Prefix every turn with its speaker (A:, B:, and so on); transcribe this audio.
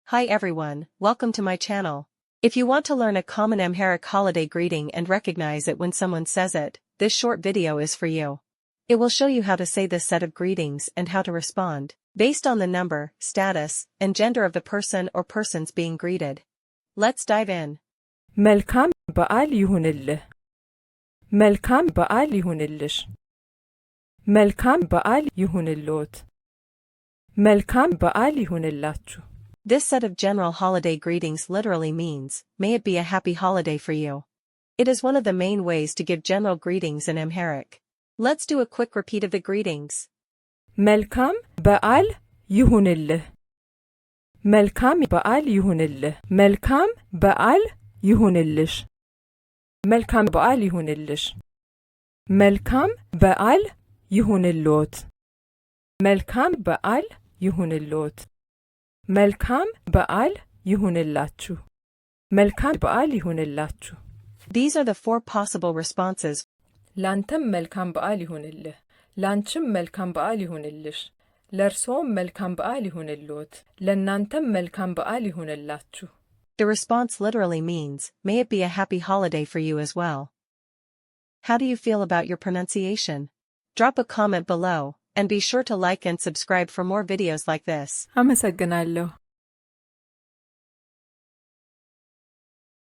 A: Hi everyone, welcome to my channel. If you want to learn a common Amharic holiday greeting and recognize it when someone says it, this short video is for you. It will show you how to say this set of greetings and how to respond, based on the number, status, and gender of the person or persons being greeted. Let's dive in.
B: መልካም በዓል ይሁንልህ መልካም በዓል ይሁንልሽ መልካም በዓል ይሁንልዎት መልካም በዓል ይሁንላችሁ.
A: This set of general holiday greetings literally means, may it be a happy holiday for you. It is one of the main ways to give general greetings in Amharic. Let's do a quick repeat of the greetings.
B: መልካም በዓል ይሁንልህ መልካም በዓል ይሁንልህ መልካም በዓል ይሁንልሽ መልካም በዓል ይሁንልሽ መልካም በዓል ይሁንልዎት መልካም በዓል ይሁንልዎት መልካም በዓል ይሁንላችሁ መልካም በዓል ይሁንላችሁ.
A: These are the 4 possible responses.
B: ላንተም መልካም በዓል ይሁንልህ ላንቺም መልካም በዓል ይሁንልሽ ለእርስዎም መልካም በዓል ይሁንልዎት ለእናንተም መልካም በዓል ይሁንላችሁ.
A: The response literally means, may it be a happy holiday for you as well. How do you feel about your pronunciation? Drop a comment below, and be sure to like and subscribe for more videos like this.
B: አመሰግናለሁ.